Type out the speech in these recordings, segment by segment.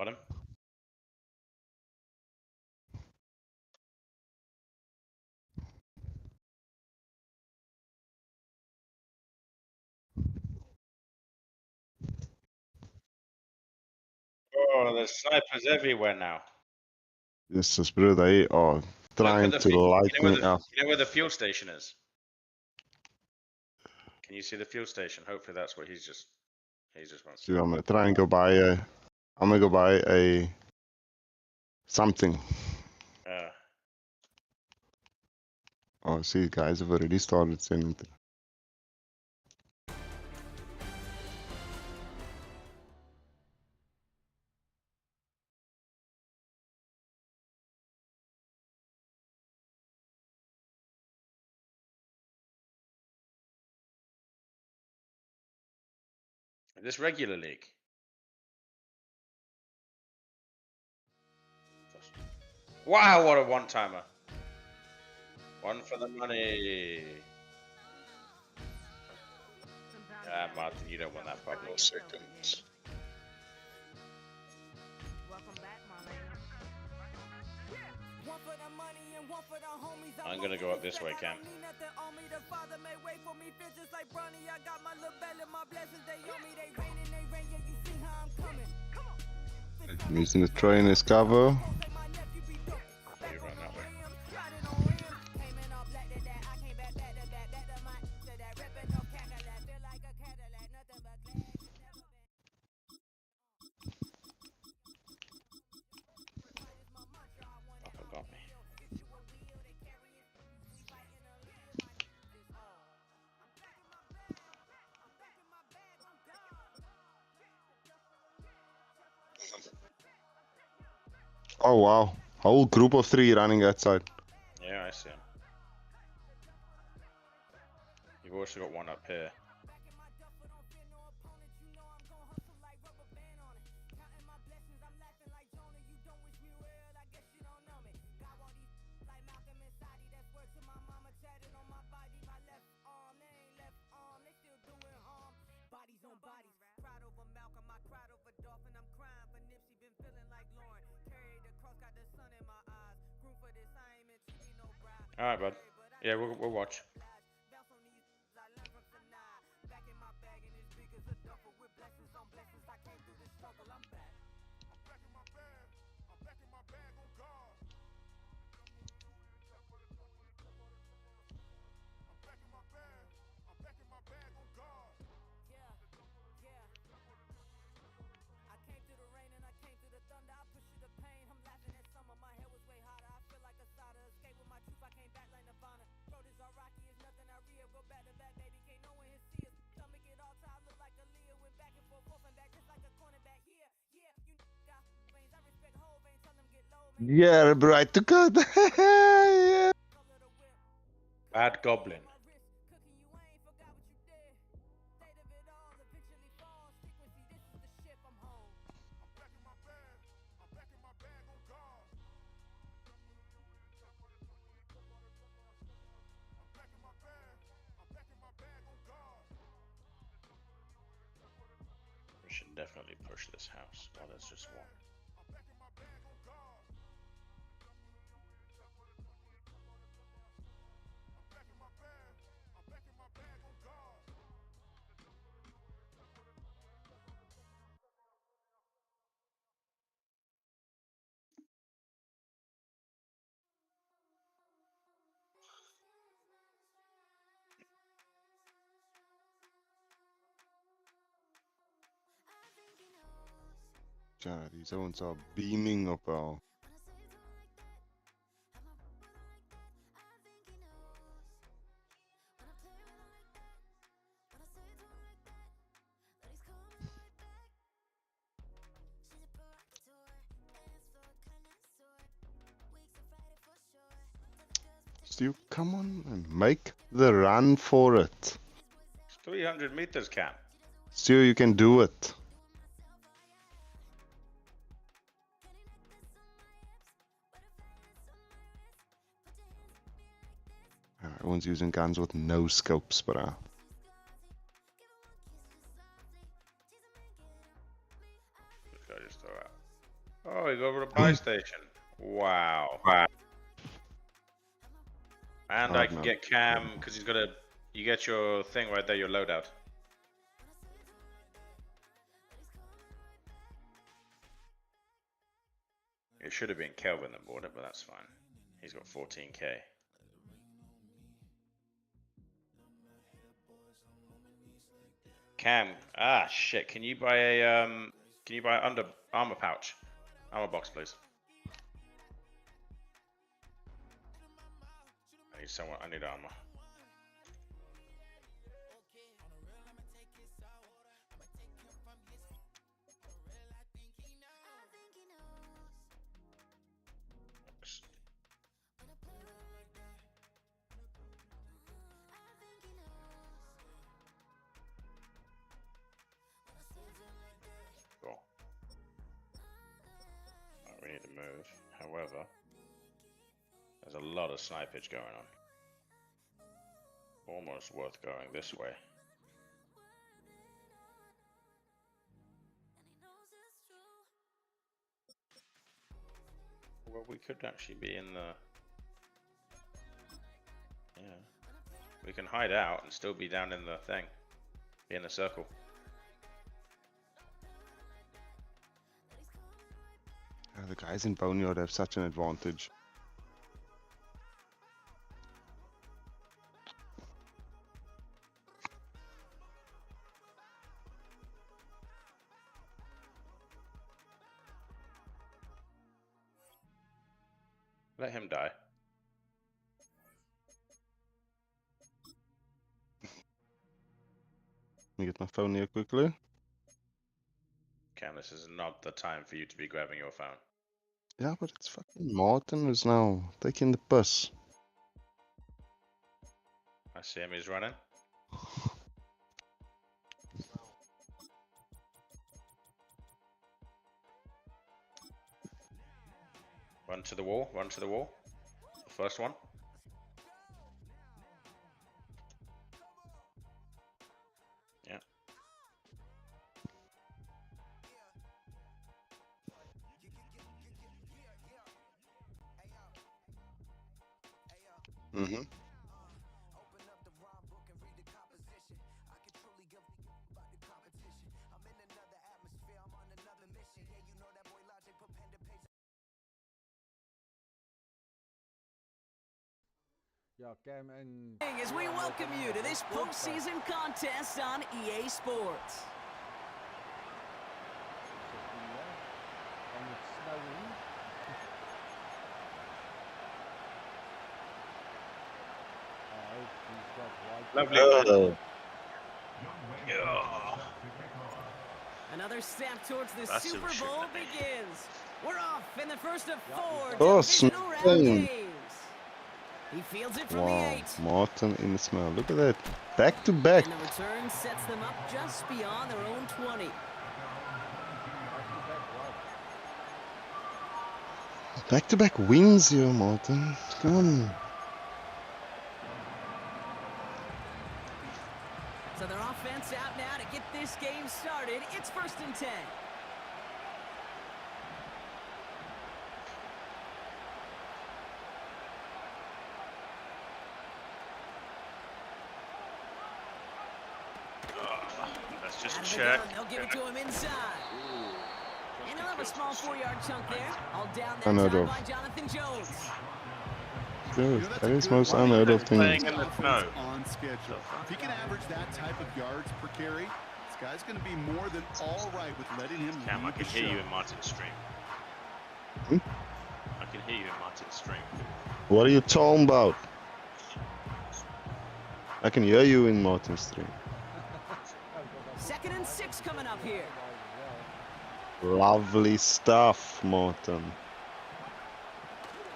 Got him. Oh, there's snipers everywhere now. Jesus, bro, they are trying to light me up. You know where the fuel station is? Can you see the fuel station? Hopefully that's what he's just wants. So I'm gonna try and go buy a. I'm gonna go buy a something. Oh, see, guys have already started sending. This regular league. Wow, what a one-timer. One for the money. Ah, Martin, you don't want that Pablo. No seconds. I'm gonna go up this way, Cam. I'm using the train as cover. You run that way. Papa got me. Oh wow, whole group of 3 running outside. Yeah, I see him. You've also got one up here. All right, bud. Yeah, we'll watch. Yeah, bro, I took out. Yeah. Bad Goblin. We should definitely push this house. Oh, there's just one. Ja, these ones are beaming up our. Stu, come on and make the run for it. It's 300 meters, Cam. Stu, you can do it. Everyone's using guns with no scopes, bro. This guy just throw out. go to the buy station. Wow. And I can man. get Cam because he's got a. You get your thing right there, your loadout. It should have been Kelvin that bought it, but that's fine. He's got 14k. Cam, shit. Can you buy a under armor pouch, armor box, please? I need someone. I need armor. Cool. Right, we need to move. However, there's a lot of snipage going on. Almost worth going this way. Well, we could actually be in the... Yeah. We can hide out and still be down in the thing. Be in the circle. The guys in Boneyard have such an advantage. Let him die. Let me get my phone here quickly. Cam, this is not the time for you to be grabbing your phone. Yeah, but it's fucking Martin who's now taking the piss. I see him, he's running. Run to the wall, run to the wall. The first one. Yeah. Mm-hmm. As we welcome you to this postseason contest on EA Sports. Lovely. Another step towards the That's Super some Bowl shit. begins. We're off in the first of 4 Oh, divisional round Bruyn. games. He fields it from the Wow, 8. Martin in the smell. Look at that. Back to back. And the return sets them up just beyond their own 20. Back to back wins here, Martin. Come on. So their offense out now to get this game started. It's 1st and 10. Let's just Out of the check. gun, they'll give it to him inside. And he'll have a small 4-yard chunk there. All down that Unheard time of. by Jonathan Jones. Dude, that is most unheard of thing. Playing in the snow. On schedule. If he can average that type of yards per carry, this guy's going to be more than all right with letting him Cam, I lead can the hear you show. in Martin's stream. Hmm? I can hear you in Martin's stream. What are you talking about? I can hear you in Martin's stream. 2nd and 6 coming up here. Lovely stuff, Martin.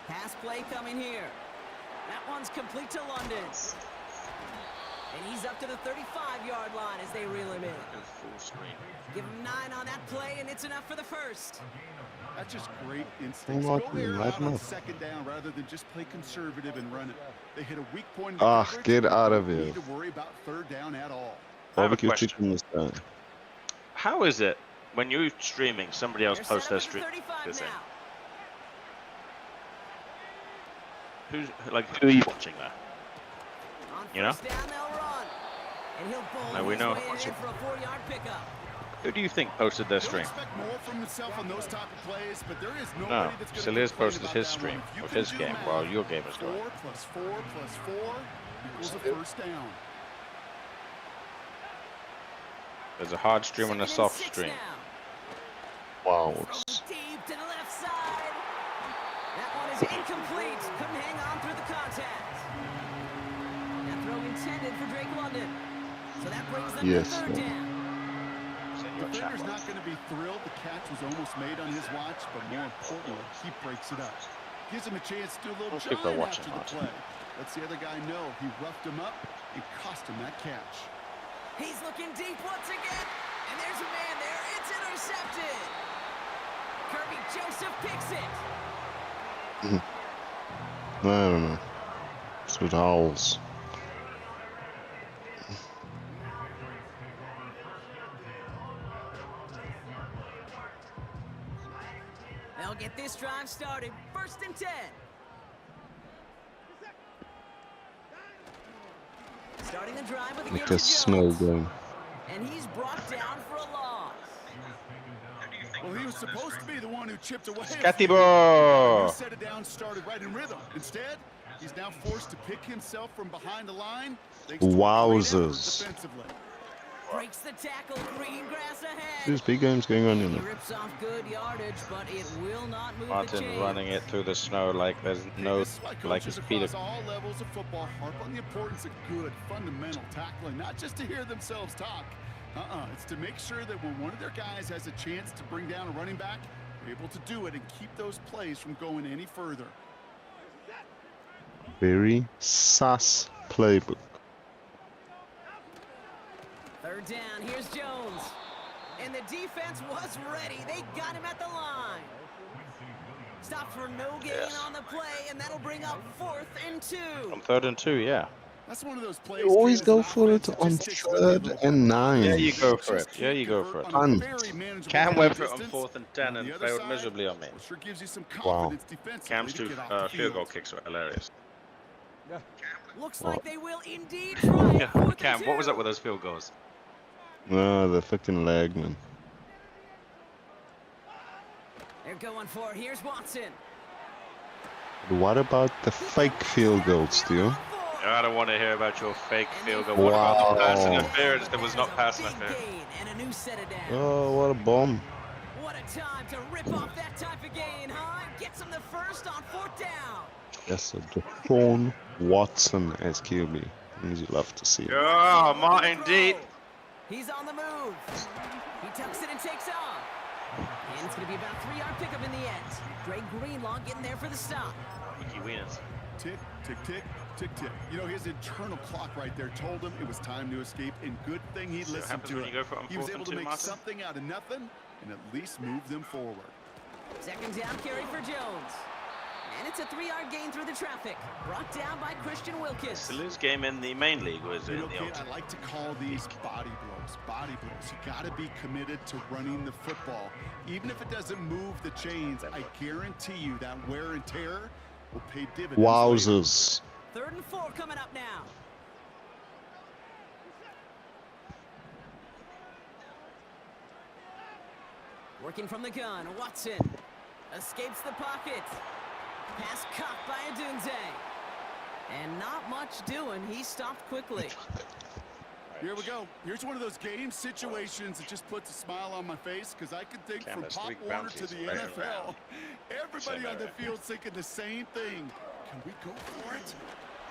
Pass play coming here. That one's complete to London. And he's up to the 35-yard line as they reel him in. Go full screen. Give him 9 on that play, and it's enough for the first. That's just great instincts. Oh, Go Martin, there light out him on up. 2nd down rather than just play conservative and run it. They hit a weak point in the Ah, coverage. get out of Don't here. need to worry about 3rd down at all. I have a Barbecue question. chicken this time. How is it when you're streaming, somebody else They're posts set their up at the stream? 35 This now. who are you watching there? On You know? first down, they'll run. And he'll bowl No, we his know way in watching. here for a 4-yard pickup. Who do you think posted their He'll stream? expect more from himself on those type of plays, but there is No, nobody that's going to Saliers complain posted about his that stream one. If you of can his do game math, while your game is 4 going. plus 4 plus 4 equals a first down. There's a hard stream and a 2nd and soft 6 stream. now. Wow. Throws deep to the left side. That one is incomplete. Couldn't hang on through the contact. That throw intended for Drake London. So that brings them Yes, to 3rd yeah. down. The defender's not going to be thrilled the catch was almost made on his watch, but more importantly, he breaks it up. Gives him a chance to do a little Most people are jive watching after the play. Lets the other guy know he roughed him up and cost him that catch. He's looking deep once again. And there's a man there. It's intercepted. Kirby Joseph picks it. I don't know. It's with owls. They'll get this drive started. 1st and 10. Starting the drive with a give Like to a snow Jones. game. And he's brought down for a loss. Well, he was supposed to be the one who chipped away. Scattibo! Set it down, started right in rhythm. Instead, he's now forced to pick himself from behind the line. thanks to a great effort Wowzers. defensively. Breaks the tackle. Green grass ahead. There's big games going on, you He know. rips off good yardage, but it will not move the Martin chains. running it through the snow like there's no, This is why like coaches his feet across are. all levels of football harp on the importance of good, fundamental tackling, not just to hear themselves talk. It's to make sure that when one of their guys has a chance to bring down a running back, they're able to do it and keep those plays from going any further. Very sus playbook. 3rd down. Here's Jones. And the defense was ready. They got him at the line. Stop for no gain on the play, and that'll bring up 4th and 2. On 3rd and 2, yeah. That's one of those plays. You always Ken, go as an for it offense, on just sticks with you a 3rd little and bit. 9. Yeah, you go Just for it. Yeah, you go can't for it. convert on a Punt. very manageable Cam down went for it on distance. 4th and 10 On and the other failed side, miserably on me. well, sure gives you some Wow. confidence defensively Cam's to 2 get off the field goal field. kicks were hilarious. Looks Well- like they will indeed try it. 4th and Cam, what was 2. up with those field goals? No, the fucking leg, man. They're going for it. Here's Watson. But what about the fake field goals, Stu? I don't want to hear about your fake field goal. What about the pass Wow. interference? There was not pass Big interference. gain and a new set of downs. Oh, what a bomb. What a time to rip off that type of gain, huh? Gets him the first on 4th down. Yes, so Deshaun Watson as QB. You'd love to see it. Oh, Martin Deep. He's on the move. He tucks it and takes off. And it's going to be about a 3-yard pickup in the end. Drake Greenlaw getting there for the stop. Wiki winners. Tick, tick, tick, tick, tick. You know, his internal clock right there told him it was time to escape, and good thing he So what listened happens to when it. you go for it on He was 4th able and to 2, make Martin? something out of nothing and at least move them forward. 2nd down carry for Jones. And it's a 3-yard gain through the traffic. Brought down by Christian Wilkins. Saloon's game in the main league was You in know, the kid, ultimate. I like to call these body blows. Body blows. You got to be committed to running the football. Even if it doesn't move the chains, I guarantee you that wear and tear will pay dividends later. Wowzers. 3rd and 4 coming up now. Working from the gun, Watson escapes the pocket. Pass caught by Adunze. And not much doing. He stopped quickly. Here we go. Here's one of those game situations that just puts a smile on my face because I can think Cam, from there's Pop 3 Warner to bounties the right NFL. around. Everybody Same on the area. field thinking the same thing. Can we go for it?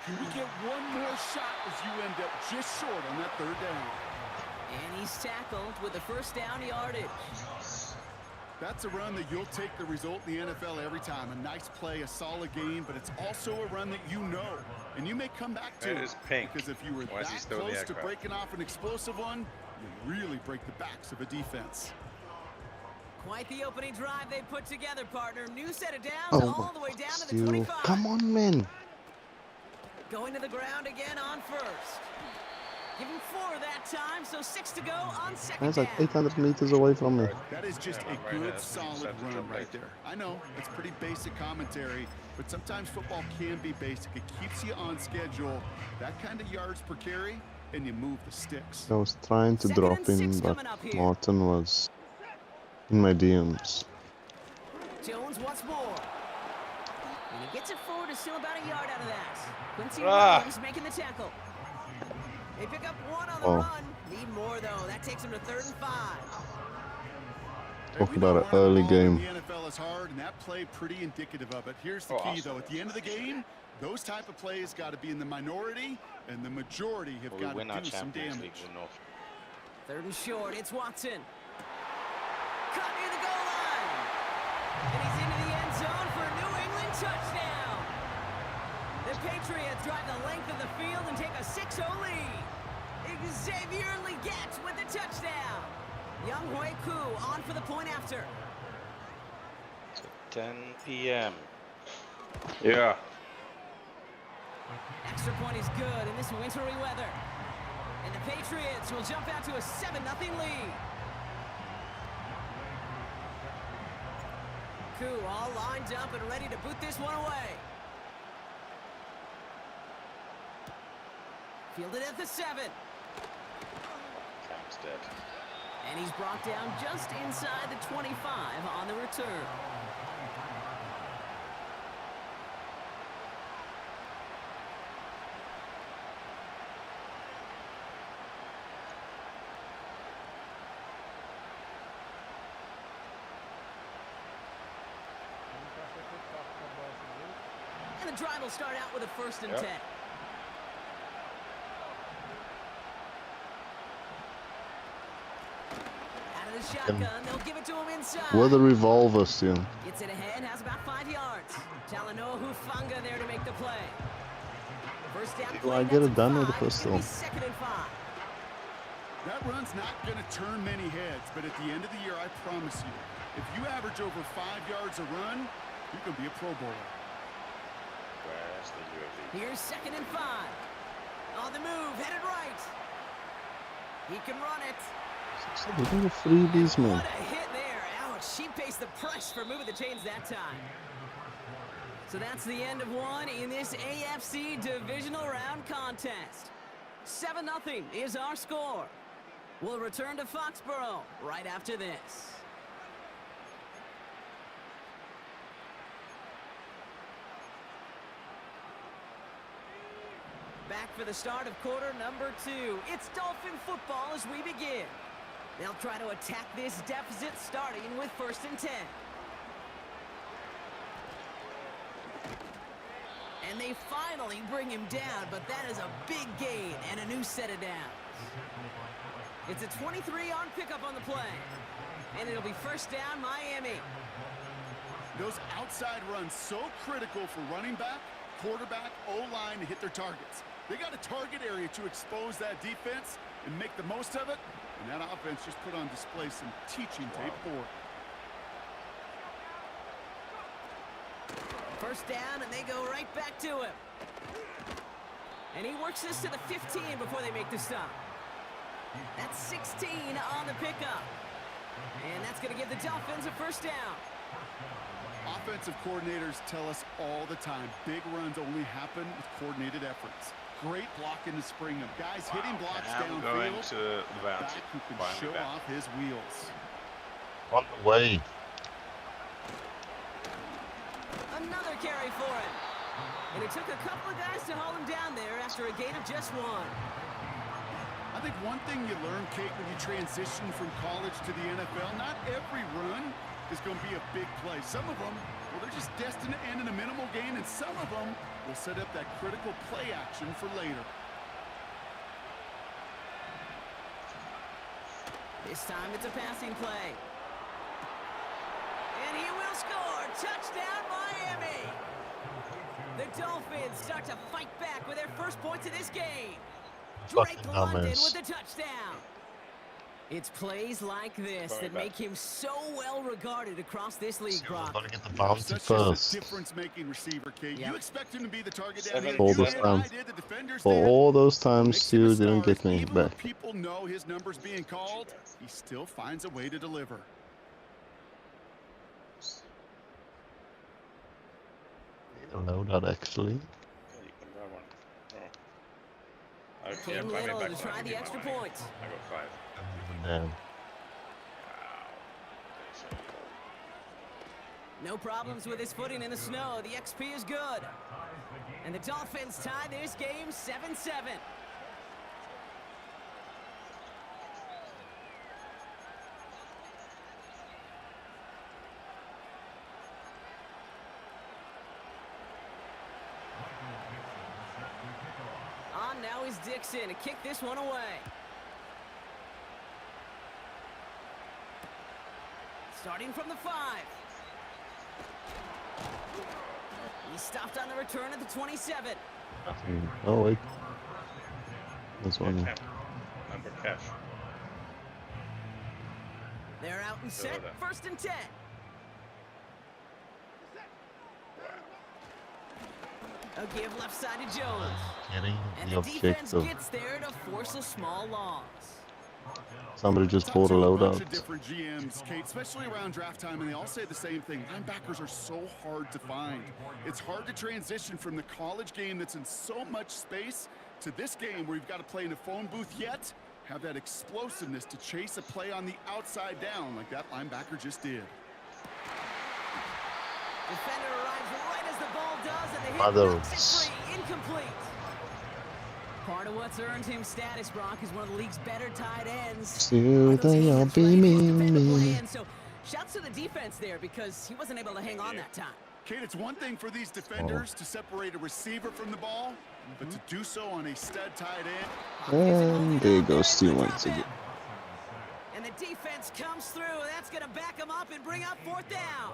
Can we get one more shot as you end up just short on that 3rd down? And he's tackled with the first down yardage. That's a run that you'll take the result in the NFL every time. A nice play, a solid game, but it's also a run that you know. And you may come back to It is pink. because if you were Why is he that still in the close to aircraft? breaking off an explosive one, you really break the backs of a defense. Quite the opening drive they put together, partner. New set of downs Oh, all the way down to the Stu. 25. Come on, man. Going to the ground again on 1st. Give him 4 that time, so 6 to go on second That's like down. 800 meters away from me. That is just Yeah, a man, right good, there. That's solid set to run jump right late. there. I know, it's pretty basic commentary, but sometimes football can be basic. It keeps you on schedule. That kind of yards per carry, and you move the sticks. I was trying to 2nd drop and 6 him, but coming up here. Martin was in my DMs. Jones once more. And he gets it forward, is still about a yard out of that. Quincy Ah. Williams making the tackle. They pick up 1 on the Oh. run. Need more, though. That takes him to 3rd and 5. Talk We know about an running the early ball game. in the NFL is hard, and that play pretty indicative of it. Here's the Oh, key, awesome. though. At the end of the game, those type of plays got to be in the minority, and the majority have Well, we got win our to do some Champions damage. League in North. 3rd and short. It's Watson. Caught near the goal line. And he's into the end zone for a New England touchdown. The Patriots drive the length of the field and take a 6-0 lead. Xavier Leggett with the touchdown. Young Hui Koo on for the point after. 10 p.m. Yeah. Extra point is good in this wintry weather. And the Patriots will jump out to a 7-0 lead. Koo all lined up and ready to boot this one away. Fielded at the 7. Cam's dead. And he's brought down just inside the 25 on the return. And the drive will start out with a 1st and 10. Out of the shotgun, they'll give it to him inside. What a revolver, still. Gets it ahead, has about 5 yards. Talanoa Hufanga there to make the play. First down Did play, I get that's it done a with the 5. first It's gonna be one? 2nd and 5. That run's not going to turn many heads, but at the end of the year, I promise you, if you average over 5 yards a run, you can be a Pro Bowler. Where's the UAV? Here's 2nd and 5. On the move, headed right. He can run it. We got a freebies, man. What a hit there. Ouch, she pays the price for moving the chains that time. So that's the end of one in this AFC Divisional Round contest. 7-0 is our score. We'll return to Foxborough right after this. Back for the start of quarter number 2. It's Dolphin football as we begin. They'll try to attack this deficit starting with 1st and 10. And they finally bring him down, but that is a big gain and a new set of downs. It's a 23-yard pickup on the play. And it'll be 1st down, Miami. Those outside runs so critical for running back, quarterback, O-line to hit their targets. They got a target area to expose that defense and make the most of it, and that offense just put on display some teaching tape for it. 1st down, and they go right back to him. And he works this to the 15 before they make the stop. That's 16 on the pickup. And that's going to give the Dolphins a 1st down. Offensive coordinators tell us all the time, big runs only happen with coordinated efforts. Great blocking to spring them. Guys hitting blocks I'm going downfield. to the Back bounty. who can Buy me show back. off his wheels. On the way. Another carry for him. And it took a couple of guys to haul him down there after a gain of just 1. I think one thing you learn, Kate, when you transition from college to the NFL, not every run is going to be a big play. Some of them, well, they're just destined to end in a minimal gain, and some of them will set up that critical play action for later. This time it's a passing play. And he will score. Touchdown, Miami. The Dolphins start to fight back with their first points of this game. Drake Fucking London dumbass. with the touchdown. It's plays like this Sorry, that bad. make him so well regarded across this league, See, I was Brock. about to get the bounty Such first. a difference-making receiver, Kate. Yep. You expect him to be the target down Seven, here. All You those did, times. I did, the defenders For did. all those What times makes him a Stu didn't star get is me even when back. people know his number's being called, he still finds a way to deliver. No, not actually. Yeah, you can buy one. Oh. Okay, Came buy me little back to one, try I'll the give you extra my money. points. I got 5. Damn. Wow. No problems with his footing in the snow. The XP is good. And the Dolphins tie this game 7-7. On now is Dixon to kick this one away. Starting from the 5. He stopped on the return at the 27. Oh wait. This Yeah, one. Cam. Number cash. They're out and set. There. 1st and 10. A give left side to Jones. Kidding? And The the defense objective. gets there to force a small loss. Somebody just Talk pulled a to load bunch out. of different GMs, Kate, especially around draft time, and they all say the same thing. Linebackers are so hard to find. It's hard to transition from the college game that's in so much space to this game where you've got to play in a phone booth yet have that explosiveness to chase a play on the outside down like that linebacker just did. Defender arrives right as the ball does, and the hit Mother. knocks it free. Incomplete. Part of what's earned him status, Brock, is one of the league's better tight ends. Still Those they all hands be right, me, defend the play me. in. So shouts to the defense there because he wasn't able to hang on that time. Kate, it's one thing for these defenders to separate a receiver from the ball, but to do so on a stud tight end. And there goes Stu once again. And the defense comes through, and that's going to back him up and bring up 4th down.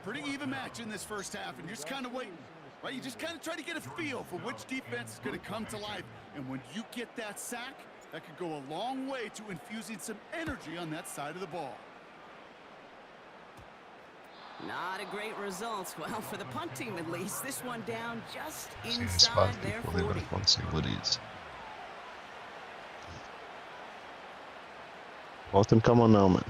Pretty even match in this first half, and you're just kind of waiting, right? You just kind of try to get a feel for which defense is going to come to life. And when you get that sack, that could go a long way to infusing some energy on that side of the ball. Not a great result. Well, for the punt team at least, this one down just See, inside spot their people, they 40. would want to see what it is. Austin, come on now, man.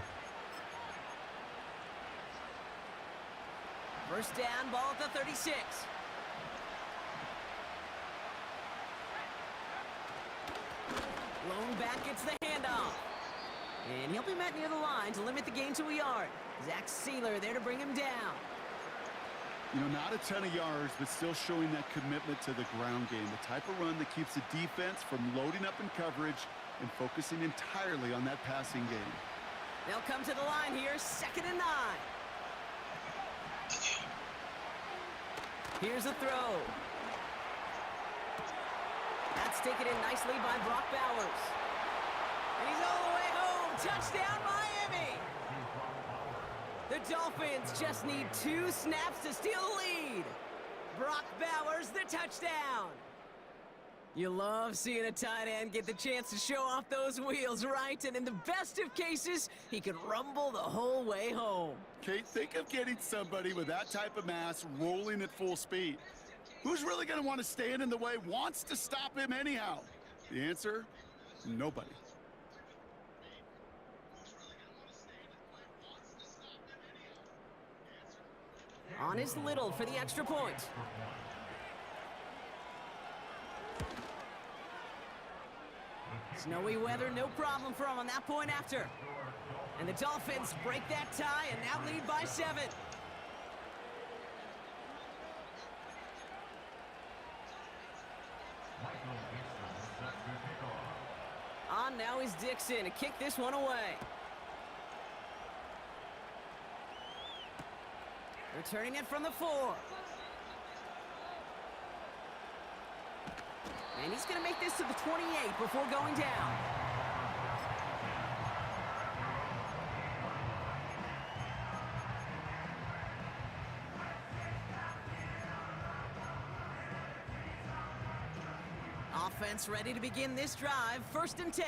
1st down, ball at the 36. Lone back gets the handoff. And he'll be met near the line to limit the gain to a yard. Zach Sealer there to bring him down. You know, not a ton of yards, but still showing that commitment to the ground game. The type of run that keeps the defense from loading up in coverage and focusing entirely on that passing game. They'll come to the line here, 2nd and 9. Here's a throw. That's taken in nicely by Brock Bowers. And he's all the way home. Touchdown, Miami! The Dolphins just need 2 snaps to steal the lead. Brock Bowers, the touchdown. You love seeing a tight end get the chance to show off those wheels, right? And in the best of cases, he could rumble the whole way home. Kate, think of getting somebody with that type of mass rolling at full speed. Who's really going to want to stand in the way, wants to stop him anyhow? The answer, nobody. On is Little for the extra point. Snowy weather, no problem for him on that point after. And the Dolphins break that tie and now lead by 7. On now is Dixon to kick this one away. Returning it from the 4. And he's going to make this to the 28 before going down. Offense ready to begin this drive. 1st and 10.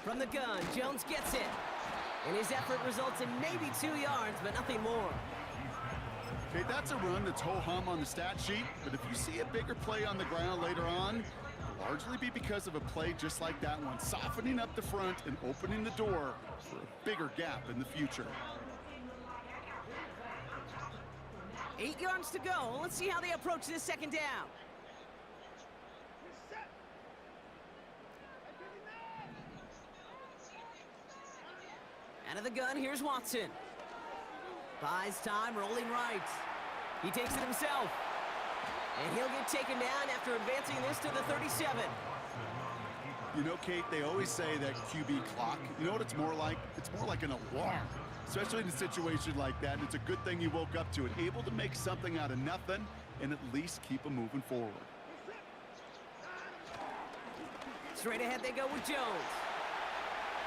From the gun, Jones gets it. And his effort results in maybe 2 yards, but nothing more. Okay, that's a run that's ho-hum on the stat sheet, but if you see a bigger play on the ground later on, it'll largely be because of a play just like that one, softening up the front and opening the door for a bigger gap in the future. 8 yards to go. Let's see how they approach this second down. Out of the gun, here's Watson. Buys time, rolling right. He takes it himself. And he'll get taken down after advancing this to the 37. You know, Kate, they always say that QB clock, you know what it's more like? It's more like an alarm, especially in a situation like that. It's a good thing you woke up to it, able to make something out of nothing and at least keep them moving forward. Straight ahead they go with Jones.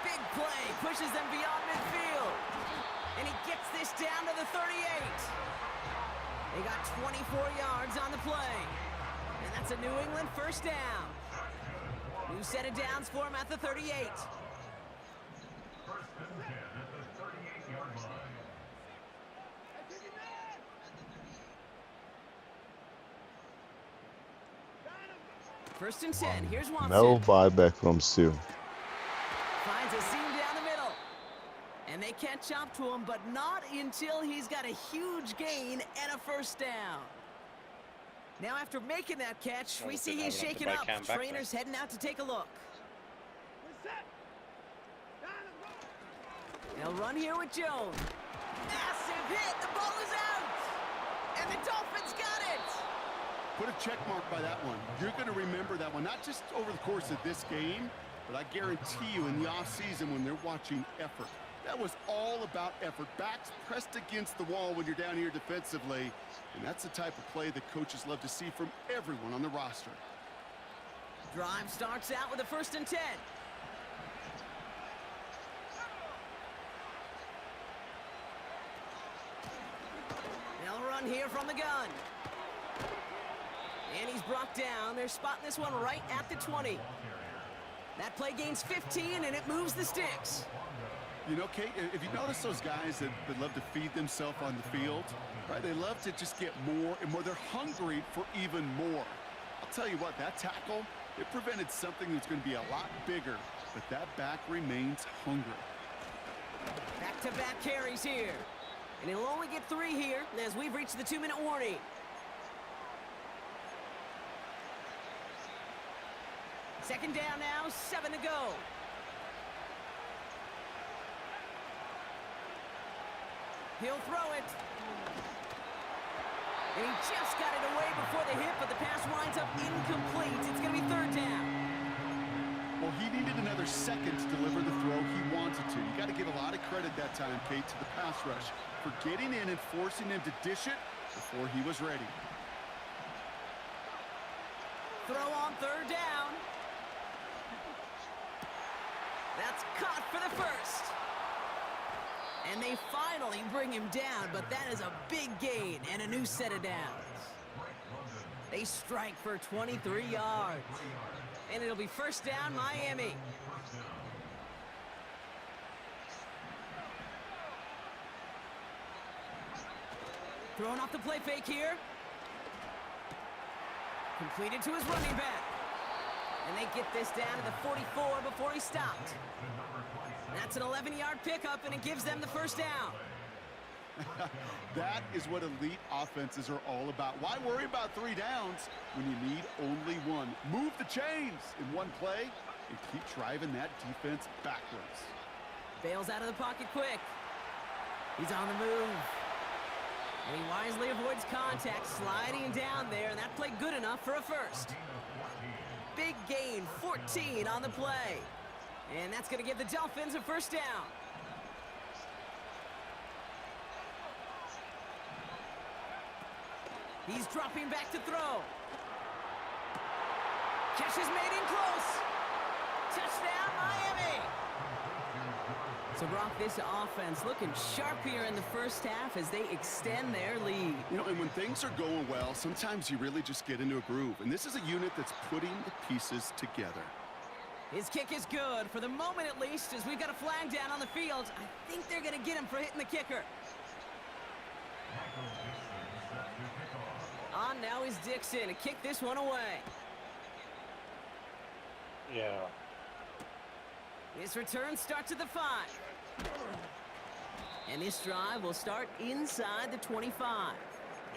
Big play, pushes them beyond midfield. And he gets this down to the 38. They got 24 yards on the play. And that's a New England first down. New set of downs for him at the 38. First and 10, here's Watson. No buyback from Stu. Finds a seam down the middle. And they catch up to him, but not until he's got a huge gain and a first down. Now after making that catch, we see he's shaken up. Trainer's heading out to take a look. They'll run here with Jones. Massive hit, the ball is out. And the Dolphins got it. Put a check mark by that one. You're going to remember that one, not just over the course of this game, but I guarantee you in the offseason when they're watching effort. That was all about effort. Backs pressed against the wall when you're down here defensively. And that's the type of play that coaches love to see from everyone on the roster. Drive starts out with a first and 10. They'll run here from the gun. And he's brought down. They're spotting this one right at the 20. That play gains 15, and it moves the sticks. You know, Kate, if you notice those guys that love to feed themselves on the field, right? They love to just get more and more. They're hungry for even more. I'll tell you what, that tackle, it prevented something that's going to be a lot bigger, but that back remains hungry. Back-to-back carries here. And he'll only get 3 here as we've reached the 2-minute warning. Second down now, 7 to go. He'll throw it. And he just got it away before the hit, but the pass winds up incomplete. It's going to be 3rd down. Well, he needed another second to deliver the throw he wanted to. You got to give a lot of credit that time, Kate, to the pass rush for getting in and forcing him to dish it before he was ready. Throw on 3rd down. That's caught for the first. And they finally bring him down, but that is a big gain and a new set of downs. They strike for 23 yards. And it'll be first down, Miami. Throwing off the play fake here. Completed to his running back. And they get this down to the 44 before he stopped. That's an 11-yard pickup, and it gives them the first down. That is what elite offenses are all about. Why worry about 3 downs when you need only 1? Move the chains in one play and keep driving that defense backwards. Bails out of the pocket quick. He's on the move. And he wisely avoids contact, sliding down there, and that played good enough for a first. Big gain, 14 on the play. And that's going to give the Dolphins a first down. He's dropping back to throw. Catch is made in close. Touchdown, Miami. So, Brock, this offense looking sharp here in the first half as they extend their lead. You know, and when things are going well, sometimes you really just get into a groove. And this is a unit that's putting the pieces together. His kick is good, for the moment at least, as we've got a flag down on the field. I think they're going to get him for hitting the kicker. On now is Dixon to kick this one away. Yeah. His return starts at the 5. And this drive will start inside the 25.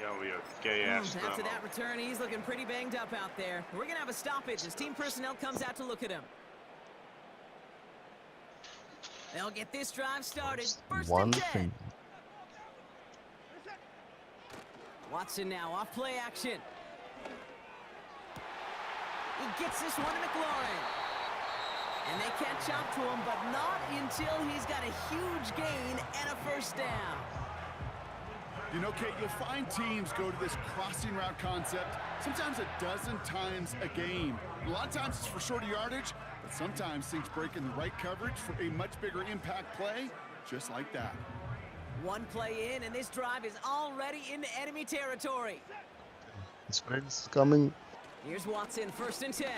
Yeah, we are gay ass. After that return, he's looking pretty banged up out there. We're going to have a stoppage as team personnel comes out to look at him. They'll get this drive started. First One and 10. thing. Watson now off play action. He gets this one to McLaurin. And they catch up to him, but not until he's got a huge gain and a first down. You know, Kate, you'll find teams go to this crossing route concept sometimes a dozen times a game. A lot of times it's for shorter yardage, but sometimes things break in the right coverage for a much bigger impact play, just like that. One play in, and this drive is already into enemy territory. The sprint's coming. Here's Watson, first and 10.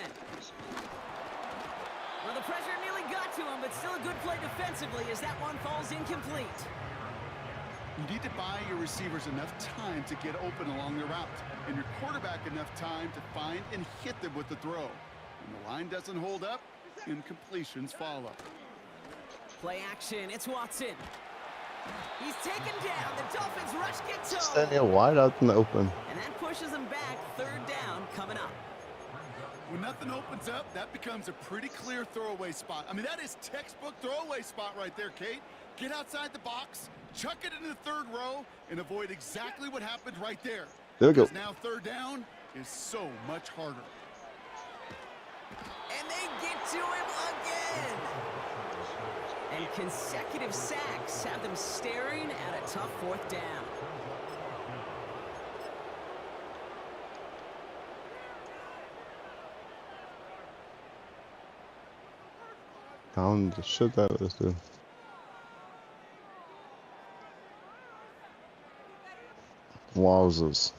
Well, the pressure nearly got to him, but still a good play defensively as that one falls incomplete. You need to buy your receivers enough time to get open along the route, and your quarterback enough time to find and hit them with the throw. When the line doesn't hold up, incompletions follow. Play action, it's Watson. He's taken down. The Dolphins rush gets home. Stand here wide out in the open. And that pushes him back. Third down coming up. When nothing opens up, that becomes a pretty clear throwaway spot. I mean, that is textbook throwaway spot right there, Kate. Get outside the box, chuck it into the third row, and avoid exactly what happened right there. There we go. Because now third down is so much harder. And they get to him again. And consecutive sacks have them staring at a tough fourth down. Down the shit out of this dude. Wowzers.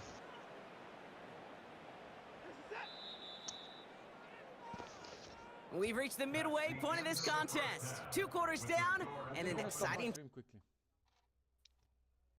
We've reached the midway point of this contest. 2 quarters down and an exciting... Quickly.